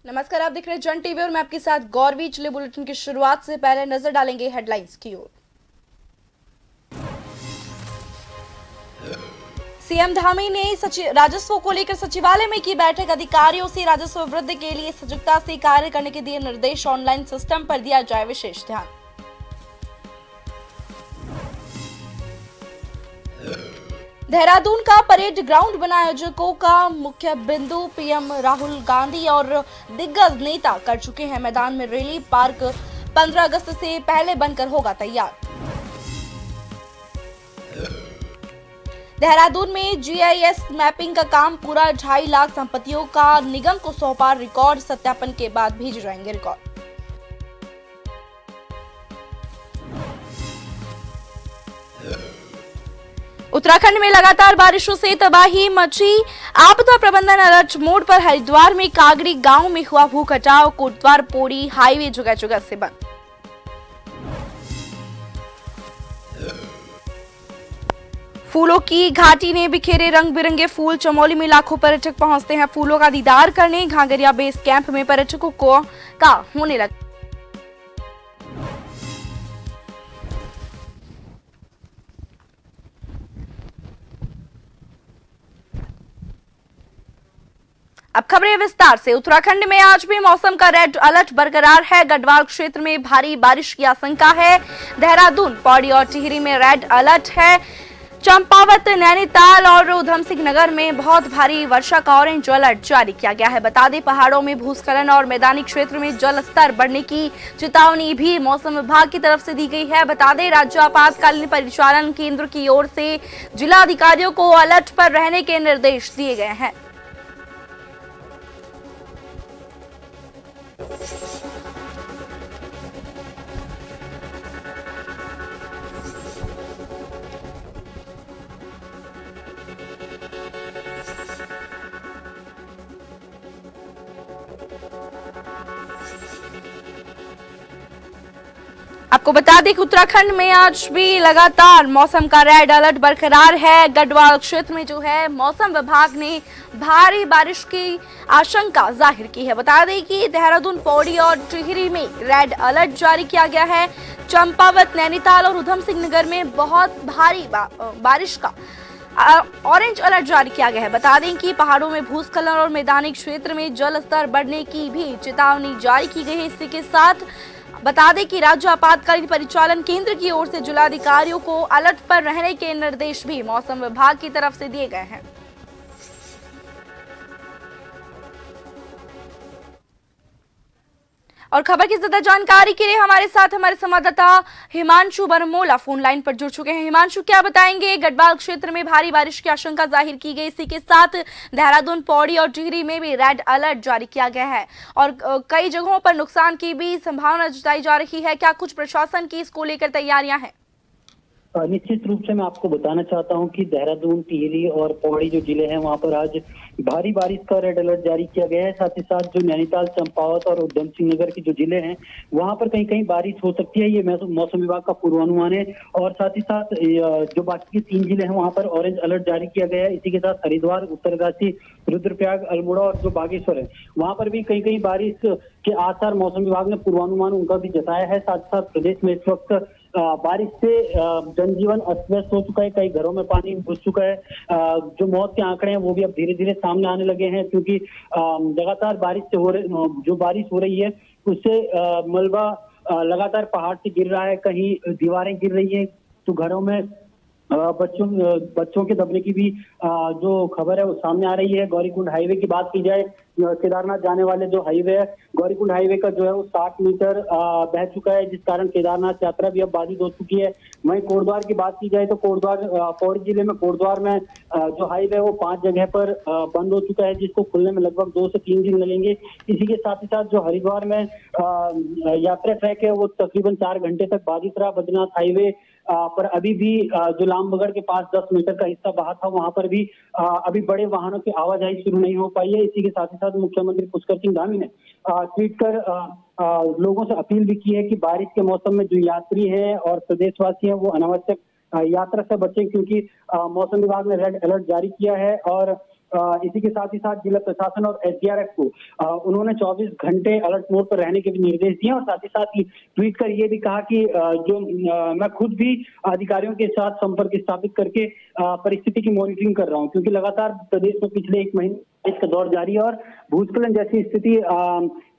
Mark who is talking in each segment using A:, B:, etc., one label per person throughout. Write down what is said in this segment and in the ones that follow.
A: नमस्कार, आप देख रहे हैं जन टीवी और मैं आपके साथ गौरवी। चले बुलेटिन की शुरुआत से पहले नजर डालेंगे हेडलाइंस की ओर। सीएम धामी ने राजस्व को लेकर सचिवालय में की बैठक। अधिकारियों से राजस्व वृद्धि के लिए सजगता से कार्य करने के दिए निर्देश। ऑनलाइन सिस्टम पर दिया जाए विशेष ध्यान। देहरादून का परेड ग्राउंड बना आयोजकों का मुख्य बिंदु। पीएम राहुल गांधी और दिग्गज नेता कर चुके हैं मैदान में रैली। पार्क 15 अगस्त से पहले बनकर होगा तैयार। देहरादून में जीआईएस मैपिंग का काम पूरा। 2.5 लाख संपत्तियों का निगम को सौंपा। रिकॉर्ड सत्यापन के बाद भेजे जाएंगे रिकॉर्ड। उत्तराखंड में लगातार बारिशों से तबाही मची। आपदा प्रबंधन अलर्ट मोड पर। हरिद्वार में कागड़ी गांव में हुआ भू कटाव। कोटद्वार पौड़ी हाईवे जगह जगह से बंद। फूलों की घाटी ने बिखेरे रंग बिरंगे फूल। चमोली में लाखों पर्यटक पहुंचते हैं फूलों का दीदार करने। घाघरिया बेस कैंप में पर्यटकों का होने लगा। अब खबरें विस्तार से। उत्तराखंड में आज भी मौसम का रेड अलर्ट बरकरार है। गढ़वाल क्षेत्र में भारी बारिश की आशंका है। देहरादून, पौड़ी और टिहरी में रेड अलर्ट है। चंपावत, नैनीताल और उधम सिंह नगर में बहुत भारी वर्षा का ऑरेंज अलर्ट जारी किया गया है। बता दें, पहाड़ों में भूस्खलन और मैदानी क्षेत्र में जल स्तर बढ़ने की चेतावनी भी मौसम विभाग की तरफ से दी गई है। बता दें, राज्य आपातकालीन परिचालन केंद्र की ओर से जिला अधिकारियों को अलर्ट पर रहने के निर्देश दिए गए हैं। आपको बता दें कि उत्तराखंड में आज भी लगातार मौसम का रेड अलर्ट बरकरार है। गढ़वाल क्षेत्र में जो है मौसम विभाग ने भारी बारिश की आशंका जाहिर की है। बता दें कि देहरादून, पौड़ी और टिहरी में रेड अलर्ट जारी किया गया है। चंपावत, नैनीताल और उधम सिंह नगर में बहुत भारी बारिश का ऑरेंज अलर्ट जारी किया गया है। बता दें कि पहाड़ों में भूस्खलन और मैदानी क्षेत्र में जल स्तर बढ़ने की भी चेतावनी जारी की गई है। इसी के साथ बता दें कि राज्य आपातकालीन परिचालन केंद्र की ओर से जिलाधिकारियों को अलर्ट पर रहने के निर्देश भी मौसम विभाग की तरफ से दिए गए हैं। और खबर की ज्यादा जानकारी के लिए हमारे साथ हमारे संवाददाता हिमांशु बरमोला फोन लाइन पर जुड़ चुके हैं। हिमांशु, क्या बताएंगे? गढ़वाल क्षेत्र में भारी बारिश की आशंका जाहिर की गई। इसी के साथ देहरादून, पौड़ी और टिहरी में भी रेड अलर्ट जारी किया गया है और कई जगहों पर नुकसान की भी संभावना जताई जा रही है। क्या कुछ प्रशासन की इसको लेकर तैयारियां हैं?
B: निश्चित रूप से मैं आपको बताना चाहता हूं कि देहरादून, टिहरी और पौड़ी जो जिले हैं वहां पर आज भारी बारिश का रेड अलर्ट जारी किया गया है। साथ ही साथ जो नैनीताल, चंपावत और उधम सिंह नगर के जो जिले हैं वहां पर कहीं कहीं बारिश हो सकती है। ये मौसम विभाग का पूर्वानुमान है। और साथ ही साथ जो बाकी के 3 जिले हैं वहां पर ऑरेंज अलर्ट जारी किया गया है। इसी के साथ हरिद्वार, उत्तरकाशी, रुद्रप्रयाग, अल्मोड़ा और जो बागेश्वर है वहां पर भी कहीं कहीं बारिश के आसार मौसम विभाग ने पूर्वानुमान उनका भी जताया है। साथ ही साथ प्रदेश में इस वक्त बारिश से जनजीवन अस्त व्यस्त हो चुका है। कई घरों में पानी घुस चुका है। जो मौत के आंकड़े हैं वो भी अब धीरे धीरे सामने आने लगे हैं, क्योंकि लगातार बारिश हो रही है उससे मलबा लगातार पहाड़ से गिर रहा है। कहीं दीवारें गिर रही हैं तो घरों में बच्चों के दबने की भी जो खबर है वो सामने आ रही है। गौरीकुंड हाईवे की बात की जाए, केदारनाथ जाने वाले जो हाईवे है, गौरीकुंड हाईवे का जो है वो 60 मीटर बह चुका है, जिस कारण केदारनाथ यात्रा भी अब बाधित हो चुकी है। वहीं कोटद्वार की बात की जाए तो कोटद्वार पौड़ी जिले में कोटद्वार में जो हाईवे है वो 5 जगह पर बंद हो चुका है, जिसको खुलने में लगभग 2 से 3 दिन लगेंगे। इसी के साथ ही साथ जो हरिद्वार में यात्रा ट्रैक है वो तकरीबन 4 घंटे तक बाधित रहा। बद्रीनाथ हाईवे पर अभी भी जो लामबगड़ के पास 10 मीटर का हिस्सा बहा था, वहां पर भी अभी बड़े वाहनों की आवाजाही शुरू नहीं हो पाई है। इसी के साथ ही साथ मुख्यमंत्री पुष्कर सिंह धामी ने ट्वीट कर लोगों से अपील भी की है कि बारिश के मौसम में जो यात्री हैं और प्रदेशवासी हैं वो अनावश्यक यात्रा से बचें, क्योंकि मौसम विभाग ने रेड अलर्ट जारी किया है। और इसी के साथ ही साथ जिला प्रशासन और एसडीआरएफ को उन्होंने 24 घंटे अलर्ट मोड पर रहने के भी निर्देश दिए और साथ ही साथ ट्वीट कर ये भी कहा कि मैं खुद भी अधिकारियों के साथ संपर्क स्थापित करके परिस्थिति की मॉनिटरिंग कर रहा हूं, क्योंकि लगातार प्रदेश में पिछले 1 महीने इसका दौर जारी है और भूस्खलन जैसी स्थिति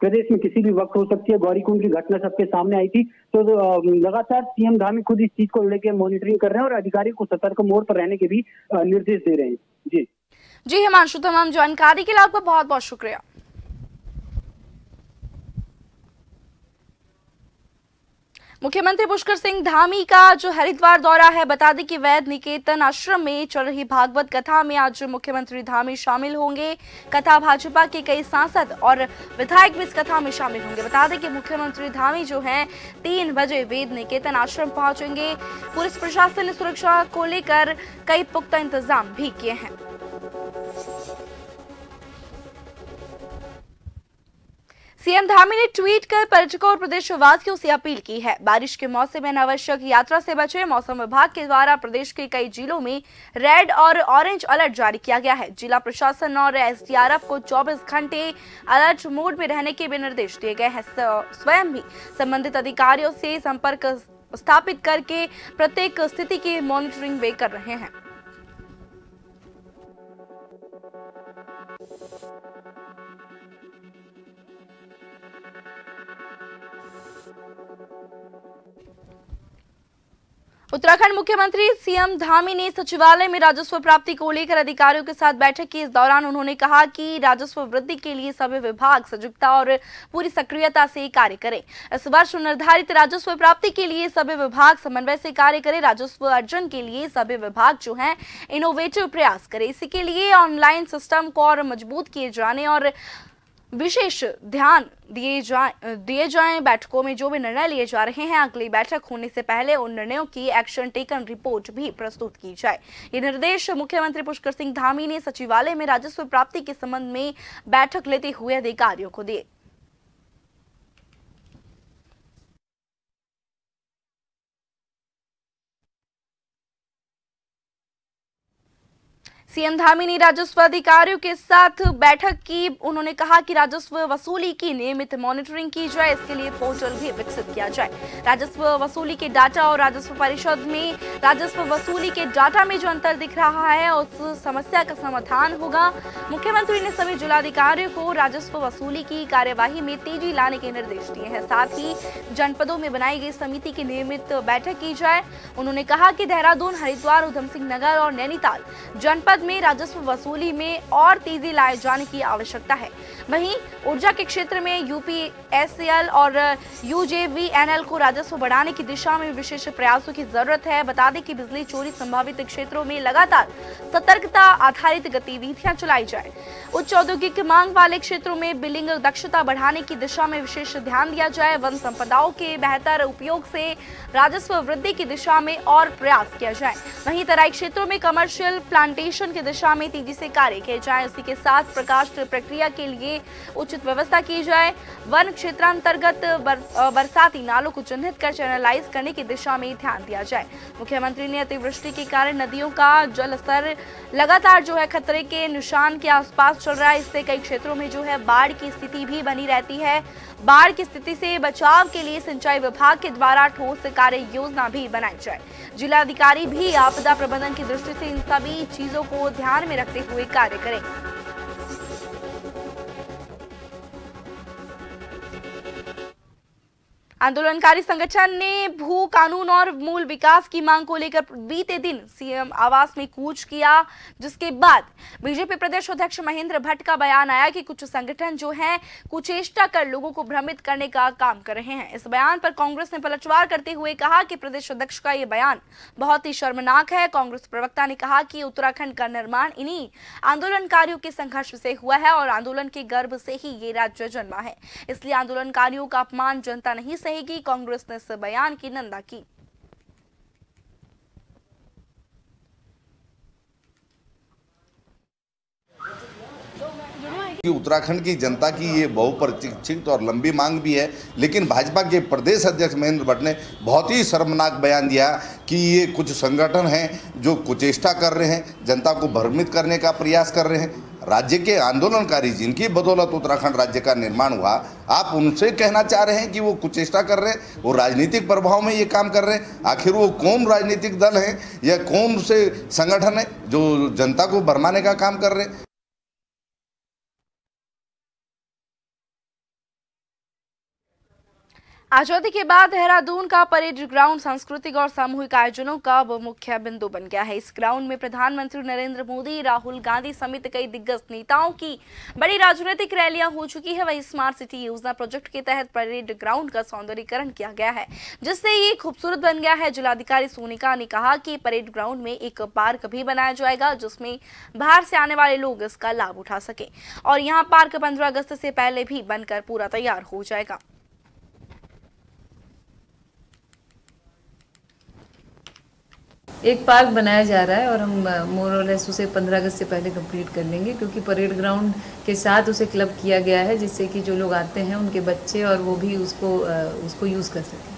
B: प्रदेश में किसी भी वक्त हो सकती है। गौरीकुंड की घटना सबके सामने आई थी, तो लगातार सीएम धामी खुद इस चीज को लेकर मॉनिटरिंग कर रहे हैं और अधिकारी को सतर्क मोड पर रहने के भी निर्देश दे रहे हैं।
A: जी हिमांशु, तमाम जानकारी के लिए आपका बहुत बहुत शुक्रिया। मुख्यमंत्री पुष्कर सिंह धामी का जो हरिद्वार दौरा है, बता दें कि वैद्य निकेतन आश्रम में चल रही भागवत कथा में आज मुख्यमंत्री धामी शामिल होंगे। कथा भाजपा के कई सांसद और विधायक भी इस कथा में शामिल होंगे। बता दें कि मुख्यमंत्री धामी जो हैं 3 बजे वैद्य निकेतन आश्रम पहुंचेंगे। पुलिस प्रशासन ने सुरक्षा को लेकर कई पुख्ता इंतजाम भी किए हैं। सीएम धामी ने ट्वीट कर पर्यटकों और प्रदेशवासियों से अपील की है, बारिश के मौसम में अनावश्यक यात्रा से बचें। मौसम विभाग के द्वारा प्रदेश के कई जिलों में रेड और ऑरेंज अलर्ट जारी किया गया है। जिला प्रशासन और एसडीआरएफ को 24 घंटे अलर्ट मोड में रहने के भी निर्देश दिए गए हैं। स्वयं भी संबंधित अधिकारियों से संपर्क स्थापित करके प्रत्येक स्थिति की मॉनिटरिंग वे कर रहे हैं। उत्तराखंड मुख्यमंत्री सीएम धामी ने सचिवालय में राजस्व प्राप्ति को लेकर अधिकारियों के साथ बैठक की। इस दौरान उन्होंने कहा कि राजस्व वृद्धि के लिए सभी विभाग सजगता और पूरी सक्रियता से कार्य करें। इस वर्ष निर्धारित राजस्व प्राप्ति के लिए सभी विभाग समन्वय से कार्य करें। राजस्व अर्जन के लिए सभी विभाग जो हैं इनोवेटिव प्रयास करें। इसी के लिए ऑनलाइन सिस्टम को और मजबूत किए जाने और विशेष ध्यान दिए जाएं। बैठकों में जो भी निर्णय लिए जा रहे हैं, अगली बैठक होने से पहले उन निर्णयों की एक्शन टेकन रिपोर्ट भी प्रस्तुत की जाए। ये निर्देश मुख्यमंत्री पुष्कर सिंह धामी ने सचिवालय में राजस्व प्राप्ति के संबंध में बैठक लेते हुए अधिकारियों को दिए। सीएम धामी ने राजस्व अधिकारियों के साथ बैठक की। उन्होंने कहा कि राजस्व वसूली की नियमित मॉनिटरिंग की जाए, इसके लिए पोर्टल भी विकसित किया जाए। राजस्व वसूली के डाटा और राजस्व परिषद में राजस्व वसूली के डाटा में जो अंतर दिख रहा है उस समस्या का समाधान होगा। मुख्यमंत्री ने सभी जिलाधिकारियों को राजस्व वसूली की कार्यवाही में तेजी लाने के निर्देश दिए हैं। साथ ही जनपदों में बनाई गई समिति की नियमित बैठक की जाए। उन्होंने कहा कि देहरादून, हरिद्वार, उधम सिंह नगर और नैनीताल जनपद में राजस्व वसूली में और तेजी लाए जाने की आवश्यकता है। वहीं ऊर्जा के क्षेत्र में यूपीएसएल और यूजेवीएनएल को राजस्व बढ़ाने की दिशा में विशेष प्रयासों की जरूरत है। बता दें कि बिजली चोरी संभावित क्षेत्रों में लगातार सतर्कता आधारित गतिविधियां चलाई जाए। उच्च औद्योगिक मांग वाले क्षेत्रों में बिलिंग दक्षता बढ़ाने की दिशा में विशेष ध्यान दिया जाए। वन संपदाओं के बेहतर उपयोग से राजस्व वृद्धि की दिशा में और प्रयास किया जाए। वहीं तराई क्षेत्रों में कमर्शियल प्लांटेशन की दिशा में तेजी से कार्य किए जाए। इसी के साथ प्रकाश प्रक्रिया के लिए उचित व्यवस्था की जाए। वन क्षेत्रांतर्गत बरसाती नालों को चिन्हित कर चैनलाइज करने की दिशा में ध्यान दिया जाए। मुख्यमंत्री ने अतिवृष्टि के कारण नदियों का जल स्तर लगातार जो है खतरे के निशान के आसपास चल रहा है। इससे कई क्षेत्रों में जो है बाढ़ की स्थिति भी बनी रहती है। बाढ़ की स्थिति से बचाव के लिए सिंचाई विभाग के द्वारा ठोस कार्य योजना भी बनाई जाए। जिलाधिकारी भी आपदा प्रबंधन की दृष्टि से इन सभी चीजों को ध्यान में रखते हुए कार्य करें। आंदोलनकारी संगठन ने भू कानून और मूल विकास की मांग को लेकर बीते दिन सीएम आवास में कूच किया, जिसके बाद बीजेपी प्रदेश अध्यक्ष महेंद्र भट्ट का बयान आया कि कुछ संगठन जो हैं कुचेष्टा कर लोगों को भ्रमित करने का काम कर रहे हैं। इस बयान पर कांग्रेस ने पलटवार करते हुए कहा कि प्रदेश अध्यक्ष का ये बयान बहुत ही शर्मनाक है। कांग्रेस प्रवक्ता ने कहा कि उत्तराखंड का निर्माण इन्हीं आंदोलनकारियों के संघर्ष से हुआ है और आंदोलन के गर्भ से ही ये राज्य जन्मा है, इसलिए आंदोलनकारियों का अपमान जनता नहीं सहेगी। कांग्रेस ने इस बयान की निंदा की।
C: कि उत्तराखंड की जनता की ये बहुप्रतीक्षित और लंबी मांग भी है, लेकिन भाजपा के प्रदेश अध्यक्ष महेंद्र भट्ट ने बहुत ही शर्मनाक बयान दिया कि ये कुछ संगठन हैं जो कुचेष्टा कर रहे हैं, जनता को भ्रमित करने का प्रयास कर रहे हैं। राज्य के आंदोलनकारी जिनकी बदौलत उत्तराखंड राज्य का निर्माण हुआ, आप उनसे कहना चाह रहे हैं कि वो कुचेष्टा कर रहे हैं, वो राजनीतिक प्रभाव में ये काम कर रहे हैं। आखिर वो कौन राजनीतिक दल है या कौन से संगठन है जो जनता को भरमाने का काम कर रहे हैं?
A: आजादी के बाद देहरादून का परेड ग्राउंड सांस्कृतिक और सामूहिक आयोजनों का मुख्य बिंदु बन गया है। इस ग्राउंड में प्रधानमंत्री नरेंद्र मोदी, राहुल गांधी समेत कई दिग्गज नेताओं की बड़ी राजनीतिक रैलियां हो चुकी है। वहीं स्मार्ट सिटी योजना प्रोजेक्ट के तहत परेड ग्राउंड का सौंदर्यीकरण किया गया है, जिससे ये खूबसूरत बन गया है। जिलाधिकारी सोनिका ने कहा कि परेड ग्राउंड में एक पार्क भी बनाया जाएगा, जिसमें बाहर से आने वाले लोग इसका लाभ उठा सके और यहाँ पार्क 15 अगस्त से पहले भी बनकर पूरा तैयार हो जाएगा।
D: एक पार्क बनाया जा रहा है और हम मोर और लेस उसे 15 अगस्त से पहले कंप्लीट कर लेंगे, क्योंकि परेड ग्राउंड के साथ उसे क्लब किया गया है, जिससे कि जो लोग आते हैं उनके बच्चे और वो भी उसको यूज़ कर सकें।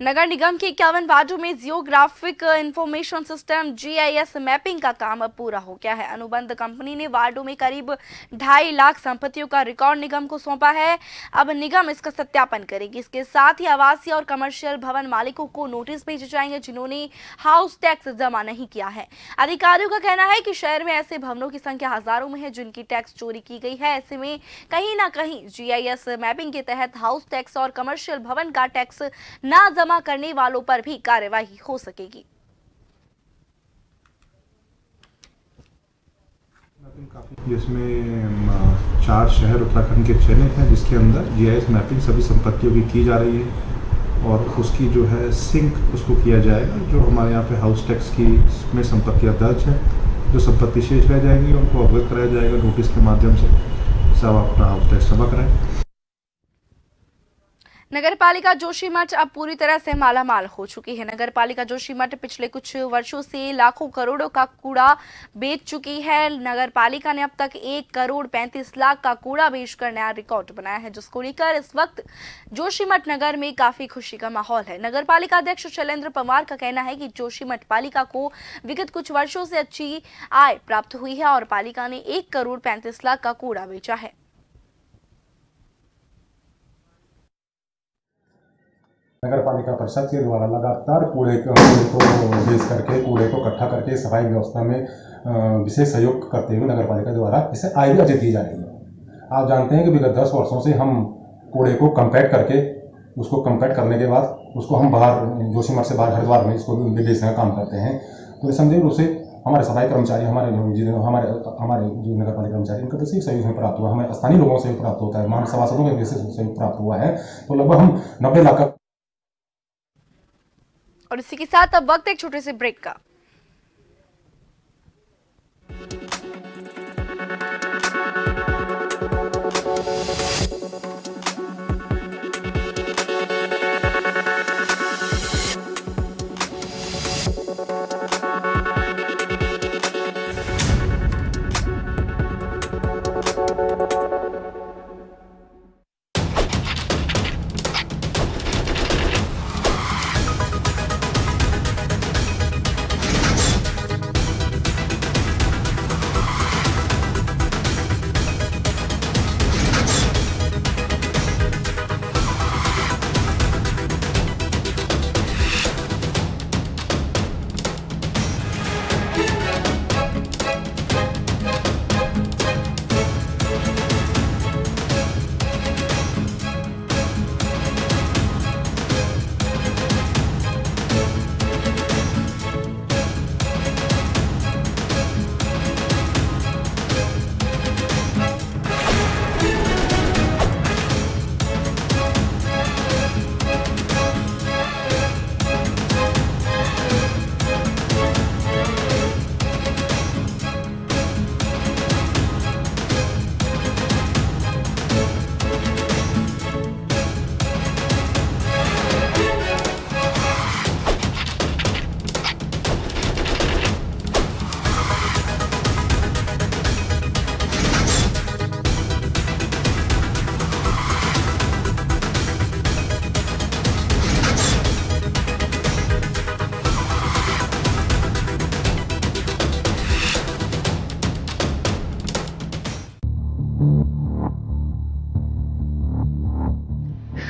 A: नगर निगम के 51 वार्डों में geographic information system GIS mapping का काम अब पूरा हो गया है। अनुबंध कंपनी ने वार्डों में करीब 2.5 लाख संपत्तियों का रिकॉर्ड निगम को सौंपा है। अब निगम इसका सत्यापन करेगी। इसके साथ ही आवासीय और कमर्शियल भवन मालिकों को नोटिस भेजे जाएंगे जिन्होंने हाउस टैक्स जमा नहीं किया है। अधिकारियों का कहना है कि शहर में ऐसे भवनों की संख्या हजारों में है जिनकी टैक्स चोरी की गई है। ऐसे में कहीं ना कहीं GIS मैपिंग के तहत हाउस टैक्स और कमर्शियल भवन का टैक्स ना जमा करने वालों पर भी कार्यवाही हो सकेगी।
E: जिसमें 4 शहर उत्तराखंड के चयनित हैं, जिसके अंदर GIS मैपिंग सभी संपत्तियों की जारी है और उसकी जो है सिंक उसको किया जाएगा। जो हमारे यहाँ पे हाउस टैक्स की में संपत्तियाँ दर्ज है, जो संपत्ति शेष रह जाएंगी उनको अवगत कराया जाएगा नोटिस के माध्यम से, सब अपना हाउस टैक्स जमा कराएं।
A: नगरपालिका जोशीमठ अब पूरी तरह से मालामाल हो चुकी है। नगरपालिका जोशीमठ पिछले कुछ वर्षों से लाखों करोड़ों का कूड़ा बेच चुकी है। नगरपालिका ने अब तक 1 करोड़ 35 लाख का कूड़ा बेचकर नया रिकॉर्ड बनाया है, जिसको लेकर इस वक्त जोशीमठ नगर में काफी खुशी का माहौल है। नगरपालिका अध्यक्ष शैलेंद्र पवार का कहना है कि जोशीमठ पालिका को विगत कुछ वर्षों से अच्छी आय प्राप्त हुई है और पालिका ने 1 करोड़ 35 लाख का कूड़ा बेचा है।
F: नगर पालिका परिषद के द्वारा लगातार कूड़े को बेच करके कूड़े को इकट्ठा करके सफाई व्यवस्था में विशेष सहयोग करते हुए नगर पालिका द्वारा इसे आय भी अर्जित की जा रही है। आप जानते हैं कि विगत 10 वर्षों से हम कूड़े को कंपैक्ट करके उसको कंपैक्ट करने के बाद उसको हम बाहर जोशीमठ से बाहर हरिद्वार में इसको बेचने का काम करते हैं। तो समझिए उसे हमारे सफाई कर्मचारी हमारे जो नगर पालिका कर्मचारी उनका विशेष सहयोग प्राप्त हुआ, हमें स्थानीय लोगों से प्राप्त होता है, मान सभासदों के विशेष सहयोग प्राप्त हुआ है। तो लगभग हम 90 लाख।
A: और इसी के साथ अब वक्त एक छोटे से ब्रेक का।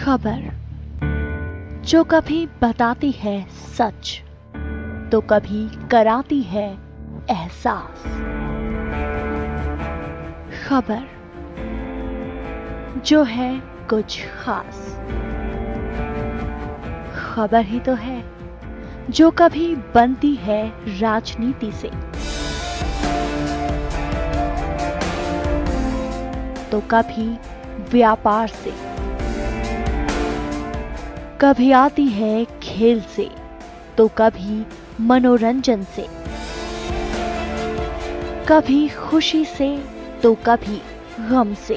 G: खबर जो कभी बताती है सच तो कभी कराती है एहसास। खबर जो है कुछ खास। खबर ही तो है जो कभी बनती है राजनीति से तो कभी व्यापार से, कभी आती है खेल से तो कभी मनोरंजन से, कभी खुशी से तो कभी गम से।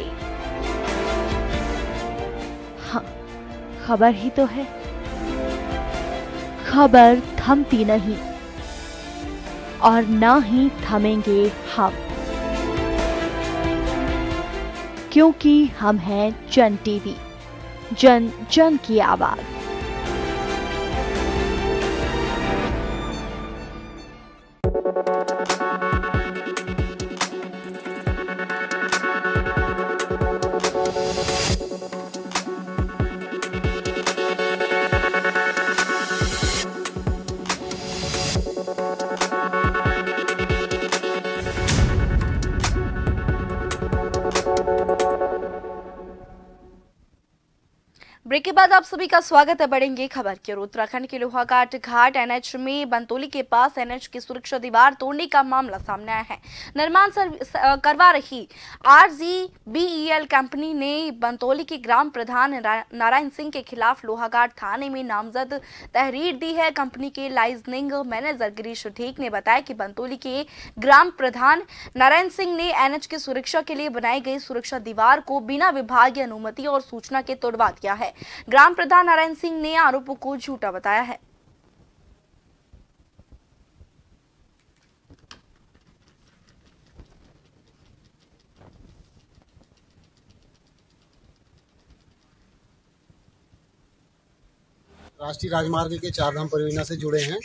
G: हाँ, खबर ही तो है। खबर थमती नहीं और ना ही थमेंगे हम, क्योंकि हम हैं जन टीवी, जन जन की आवाज।
A: ब्रेक के बाद आप सभी का स्वागत है। बढ़ेंगे खबर की ओर। उत्तराखंड के लोहाघाट घाट एनएच में बंतोली के पास एनएच की सुरक्षा दीवार तोड़ने का मामला सामने आया है। निर्माण करवा रही RGBEL कंपनी ने बंतोली के ग्राम प्रधान नारायण सिंह के खिलाफ लोहाघाट थाने में नामजद तहरीर दी है। कंपनी के लाइजनिंग मैनेजर गिरीश ढीक ने बताया कि बंतोली के ग्राम प्रधान नारायण सिंह ने एनएच की सुरक्षा के लिए बनाई गई सुरक्षा दीवार को बिना विभागीय अनुमति और सूचना के तोड़वा दिया है। ग्राम प्रधान नारायण सिंह ने आरोपों को झूठा बताया है।
H: राष्ट्रीय राजमार्ग के चारधाम परियोजना से जुड़े हैं।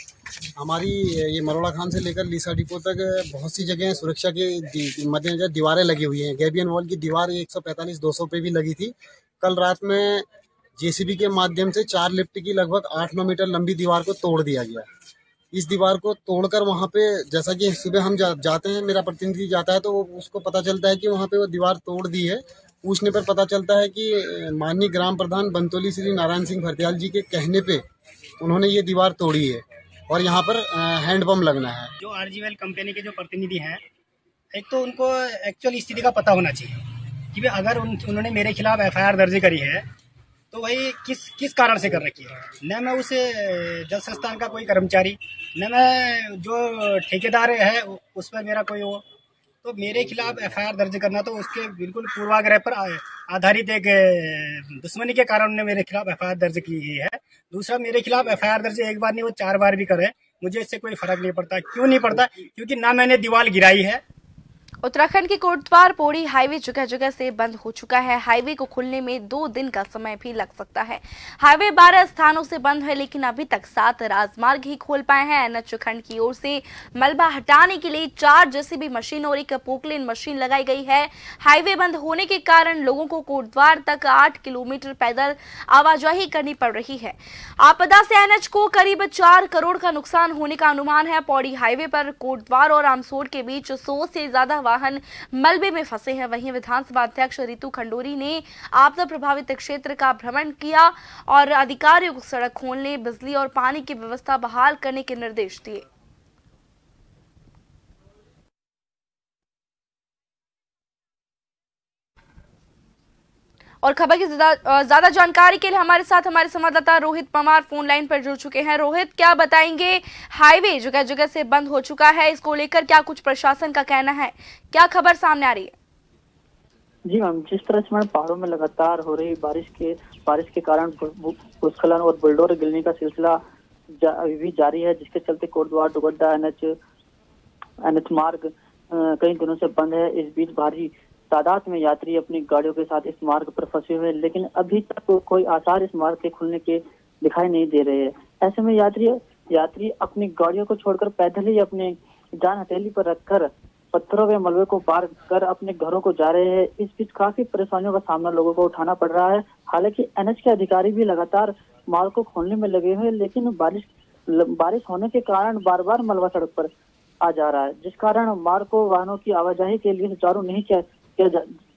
H: हमारी ये मरोड़ा खान से लेकर लीसा डिपो तक बहुत सी जगह सुरक्षा के मद्देनजर दीवारें लगी हुई हैं। गैबियन वॉल की दीवार 145-200 पे भी लगी थी। कल रात में JCB के माध्यम से 4 लिफ्ट की लगभग 8-9 मीटर लंबी दीवार को तोड़ दिया गया। इस दीवार को तोड़कर वहाँ पे, जैसा कि सुबह हम जाते हैं, मेरा प्रतिनिधि जाता है तो उसको पता चलता है कि वहाँ पे वो दीवार तोड़ दी है। पूछने पर पता चलता है कि माननीय ग्राम प्रधान बंतोली श्री नारायण सिंह भरतियाल जी के कहने पे उन्होंने ये दीवार तोड़ी है और यहाँ पर हैंडपंप लगना है।
I: जो RGBEL कंपनी के जो प्रतिनिधि हैं, एक तो उनको एक्चुअल स्थिति का पता होना चाहिए कि अगर उन्होंने मेरे खिलाफ FIR दर्ज करी है तो वही किस कारण से कर रखी है। न मैं उस जल संस्थान का कोई कर्मचारी, न मैं जो ठेकेदार है उस पर मेरा कोई हो, तो मेरे खिलाफ FIR दर्ज करना तो उसके बिल्कुल पूर्वाग्रह पर आधारित एक दुश्मनी के कारण उन्होंने मेरे खिलाफ FIR दर्ज की गई है। दूसरा, मेरे खिलाफ FIR दर्ज एक बार नहीं वो 4 बार भी करे, मुझे इससे कोई फर्क नहीं पड़ता। क्यों नहीं पड़ता? क्योंकि ना मैंने दीवार गिराई है।
A: उत्तराखंड के कोटद्वार पौड़ी हाईवे जगह जगह से बंद हो चुका है। हाईवे को खुलने में 2 दिन का समय भी लग सकता है। हाईवे 12 स्थानों से बंद है, लेकिन अभी तक 7 राजमार्ग ही खोल पाए हैं। एनएच खंड की ओर से मलबा हटाने के लिए 4 JCB मशीन और 1 पोकलेन मशीन लगाई गई है। हाईवे बंद होने के कारण लोगों को कोटद्वार तक 8 किलोमीटर पैदल आवाजाही करनी पड़ रही है। आपदा से एनएच को करीब 4 करोड़ का नुकसान होने का अनुमान है। पौड़ी हाईवे पर कोटद्वार और आमसोड़ के बीच 100 से ज्यादा वाहन मलबे में फंसे हैं। वहीं विधानसभा अध्यक्ष रितु खंडूरी ने आपदा प्रभावित क्षेत्र का भ्रमण किया और अधिकारियों को सड़क खोलने, बिजली और पानी की व्यवस्था बहाल करने के निर्देश दिए। और खबर की ज्यादा जानकारी के लिए हमारे साथ हमारे संवाददाता रोहित पवार फोन लाइन पर जुड़ चुके हैं। रोहित, क्या बताएंगे? हाईवे जगह जगह से बंद हो चुका है, इसको लेकर क्या कुछ प्रशासन का कहना है? क्या खबर सामने आ रही है?
B: जी मैम, जिस तरह से मैम पहाड़ों में लगातार हो रही बारिश के कारण भूस्खलन और बुलडोर गिरने का सिलसिला अभी भी जारी है, जिसके चलते कोटद्वार डुगड्डा एनएच मार्ग कई दिनों से बंद है। इस बीच भारी तादाद में यात्री अपनी गाड़ियों के साथ इस मार्ग पर फंसे हुए हैं, लेकिन अभी तक कोई आसार इस मार्ग के खुलने के दिखाई नहीं दे रहे हैं। ऐसे में यात्री अपनी गाड़ियों को छोड़कर पैदल ही अपने जान हथेली पर रखकर पत्थरों के मलबे को पार कर अपने घरों को जा रहे हैं। इस बीच काफी परेशानियों का सामना लोगों को उठाना पड़ रहा है। हालांकि एनएच के अधिकारी भी लगातार मार्ग को खोलने में लगे हुए, लेकिन बारिश होने के कारण बार बार मलबा सड़क पर आ जा रहा है, जिस कारण मार्ग को वाहनों की आवाजाही के लिए सुचारू नहीं किया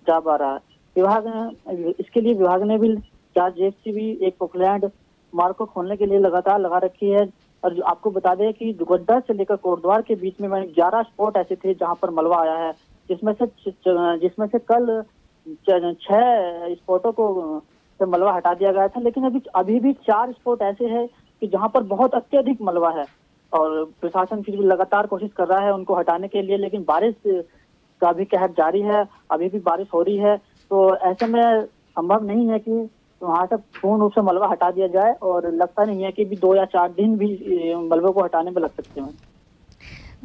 B: जा पा रहा है। इसके लिए विभाग ने भी 4 जेसीबी, एक पोकलैंड मार्ग को खोलने के लिए लगातार लगा रखी है। और जो आपको बता दें कि दुगड्डा से लेकर कोटद्वार के बीच में 11 स्पॉट ऐसे थे जहां पर मलबा आया है, जिसमें से कल 6 स्पॉटों को से मलबा हटा दिया गया था, लेकिन अभी भी 4 स्पॉट ऐसे हैं कि जहां पर बहुत अत्यधिक मलबा है और प्रशासन फिर भी लगातार कोशिश कर रहा है उनको हटाने के लिए, लेकिन बारिश का भी कहर जारी है, अभी भी बारिश हो रही है। तो ऐसे में संभव नहीं है कि वहाँ से पूर्ण रूप से मलबा हटा दिया जाए, और लगता नहीं है कि भी 2 या 4 दिन भी मलबे को हटाने में लग सकते हैं।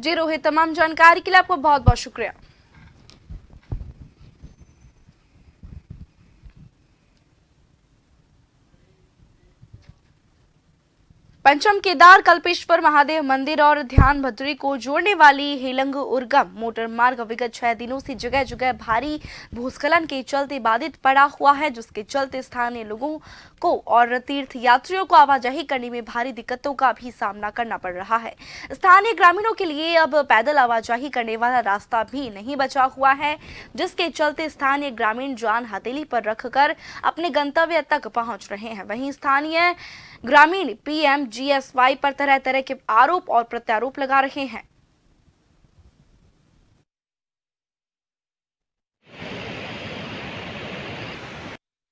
A: जी रोहित, तमाम जानकारी के लिए आपको बहुत बहुत शुक्रिया। पंचम केदार कल्पेश्वर महादेव मंदिर और ध्यान भद्री को जोड़ने वाली हेलंग उर्गम मोटर मार्ग विगत 6 दिनों से जगह जगह भारी भूस्खलन के चलते बाधित पड़ा हुआ है, जिसके चलते स्थानीय लोगों को और तीर्थ यात्रियों को आवाजाही करने में भारी दिक्कतों का भी सामना करना पड़ रहा है। स्थानीय ग्रामीणों के लिए अब पैदल आवाजाही करने वाला रास्ता भी नहीं बचा हुआ है, जिसके चलते स्थानीय ग्रामीण जान हथेली पर रखकर अपने गंतव्य तक पहुंच रहे हैं। वहीं स्थानीय ग्रामीण PMGSY पर तरह तरह के आरोप और प्रत्यारोप लगा रहे हैं।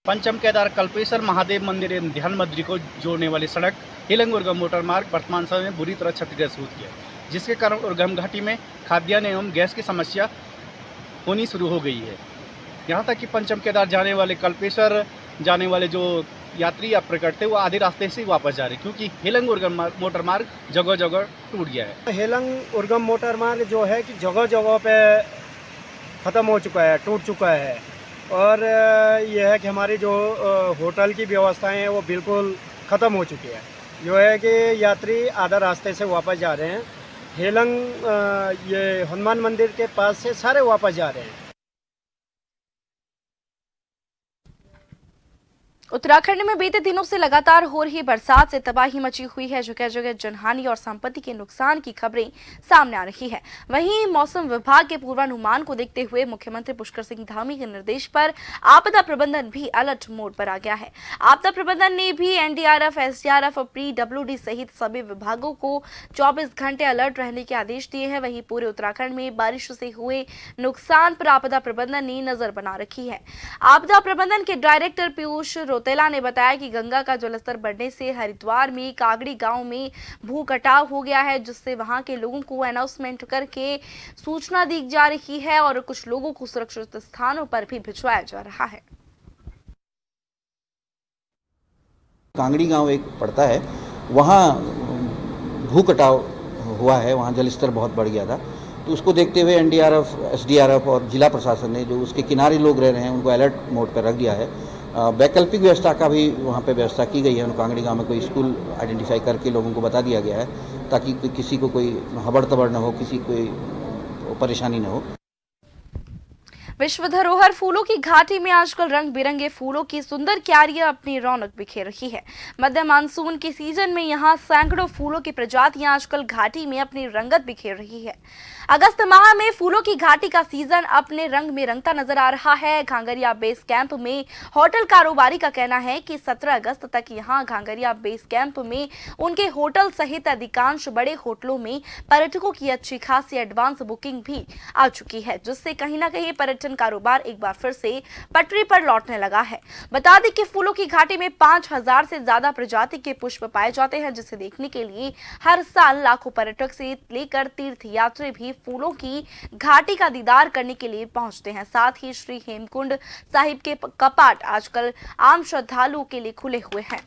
J: पंचम केदार कल्पेश्वर महादेव मंदिर एवं ध्यान भद्री को जोड़ने वाली सड़क हेलंग उर्गम मोटर मार्ग वर्तमान समय में बुरी तरह क्षतिग्रस्त हो गया है, जिसके कारण उर्गम घाटी में खाद्यान्न एवं गैस की समस्या होनी शुरू हो गई है। यहाँ तक कि पंचम केदार जाने वाले कल्पेश्वर जाने वाले जो यात्री या पर्यटक थे वो आधे रास्ते से वापस जा रहे, क्योंकि हेलंग उर्गम मोटर मार्ग जगह जगह टूट गया है।
I: हेलंग उर्गम मोटर मार्ग जो है कि जगह जगह पे ख़त्म हो चुका है, टूट चुका है, और यह है कि हमारी जो होटल की व्यवस्थाएं हैं वो बिल्कुल ख़त्म हो चुकी है। जो है कि यात्री आधा रास्ते से वापस जा रहे हैं। हेलंग ये हनुमान मंदिर के पास से सारे वापस जा रहे हैं।
A: उत्तराखंड में बीते दिनों से लगातार हो रही बरसात से तबाही मची हुई है। जगह जगह जनहानि और संपत्ति के नुकसान की खबरें सामने आ रही है। वहीं मौसम विभाग के पूर्वानुमान को देखते हुए मुख्यमंत्री पुष्कर सिंह धामी के निर्देश पर आपदा प्रबंधन भी अलर्ट मोड पर आ गया है। आपदा प्रबंधन ने भी NDRF, SDRF और PWD सहित सभी विभागों को 24 घंटे अलर्ट रहने के आदेश दिए हैं। वहीं पूरे उत्तराखंड में बारिश से हुए नुकसान पर आपदा प्रबंधन ने नजर बना रखी है। आपदा प्रबंधन के डायरेक्टर पीयूष रोतेला ने बताया कि गंगा का जलस्तर बढ़ने से हरिद्वार में कागड़ी गांव में भू कटाव हो गया है, जिससे वहां के लोगों को अनाउंसमेंट करके सूचना दी जा रही है और कुछ लोगों को सुरक्षित स्थानों पर भी भिजवाया जा रहा है।
K: कांगड़ी गांव एक पड़ता है, वहां भू कटाव हुआ है, वहां जलस्तर बहुत बढ़ गया था। तो उसको देखते हुए NDRF, SDRF और जिला प्रशासन ने जो उसके किनारे लोग रह रहे हैं उनको अलर्ट मोड पर रख दिया है। वैकल्पिक व्यवस्था का भी वहाँ पे व्यवस्था की गई है। कांगड़ी गांव में कोई स्कूल आइडेंटिफाई करके लोगों को बता दिया गया है, ताकि किसी को कोई हबड़ तबड़ न हो, किसी कोई परेशानी न हो।
A: विश्व धरोहर फूलों की घाटी में आजकल रंग बिरंगे फूलों की सुंदर क्यारियां अपनी रौनक बिखेर रही है। मध्य मानसून के सीजन में यहां सैकड़ों फूलों की प्रजातियां आजकल घाटी में अपनी रंगत बिखेर रही है। अगस्त माह में फूलों की घाटी का सीजन अपने रंग में रंगता नजर आ रहा है। घांगरिया बेस कैंप में होटल कारोबारी का कहना है कि 17 अगस्त तक यहां घांगरिया बेस कैंप में उनके होटल सहित अधिकांश बड़े होटलों में पर्यटकों की अच्छी खासी एडवांस बुकिंग भी आ चुकी है, जिससे कहीं ना कहीं पर्यटन कारोबार एक बार फिर से पटरी पर लौटने लगा है। बता दें कि फूलों की घाटी में 5000 से ज्यादा प्रजाति के पुष्प पाए जाते हैं, जिसे देखने के लिए हर साल लाखों पर्यटक से लेकर तीर्थ यात्री भी फूलों की घाटी का दीदार करने के लिए पहुंचते हैं। साथ ही श्री हेमकुंड साहिब के कपाट आजकल आम श्रद्धालुओं के लिए खुले हुए हैं।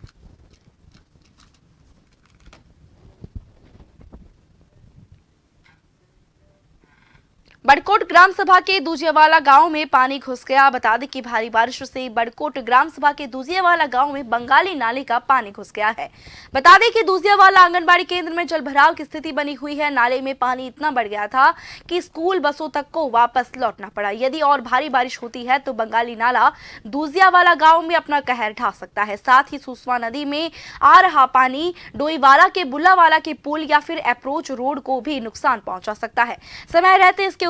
A: बड़कोट ग्राम सभा के दूजियावाला गांव में पानी घुस गया। बता दें कि भारी बारिश से बड़कोट ग्राम सभा के दूजियावाला गांव में बंगाली नाले का पानी घुस गया है। बता दें कि दूजियावाला आंगनबाड़ी केंद्र में जलभराव की स्थिति बनी हुई है। नाले में पानी इतना बढ़ गया था कि स्कूल बसों तक को वापस लौटना पड़ा। यदि और भारी बारिश होती है तो बंगाली नाला दूजियावाला गांव में अपना कहर ढा सकता है। साथ ही सुसवा नदी में आ रहा पानी डोईवाला के बुल्लावाला के पुल या फिर अप्रोच रोड को भी नुकसान पहुंचा सकता है। समय रहते इसके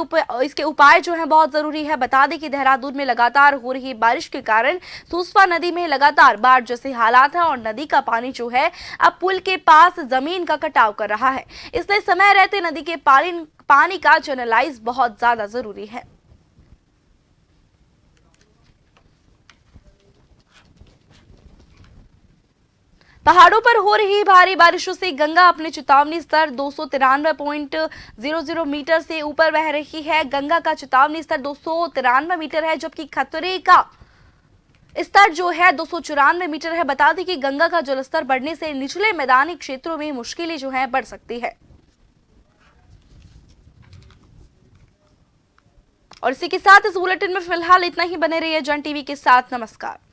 A: उपाय जो है बहुत जरूरी है। बता दें कि देहरादून में लगातार हो रही बारिश के कारण सुसवा नदी में लगातार बाढ़ जैसे हालात है और नदी का पानी जो है अब पुल के पास जमीन का कटाव कर रहा है। इसलिए समय रहते नदी के पानी का चैनलाइज बहुत ज्यादा जरूरी है। पहाड़ों पर हो रही भारी बारिशों से गंगा अपने चेतावनी स्तर 293.00 मीटर से ऊपर बह रही है। गंगा का चेतावनी स्तर 293 मीटर है, जबकि खतरे का स्तर जो है 294 मीटर है। बता दें कि गंगा का जलस्तर बढ़ने से निचले मैदानी क्षेत्रों में मुश्किलें जो है बढ़ सकती है। और इसी के साथ इस बुलेटिन में फिलहाल इतना ही। बने रहिए जन टीवी के साथ। नमस्कार।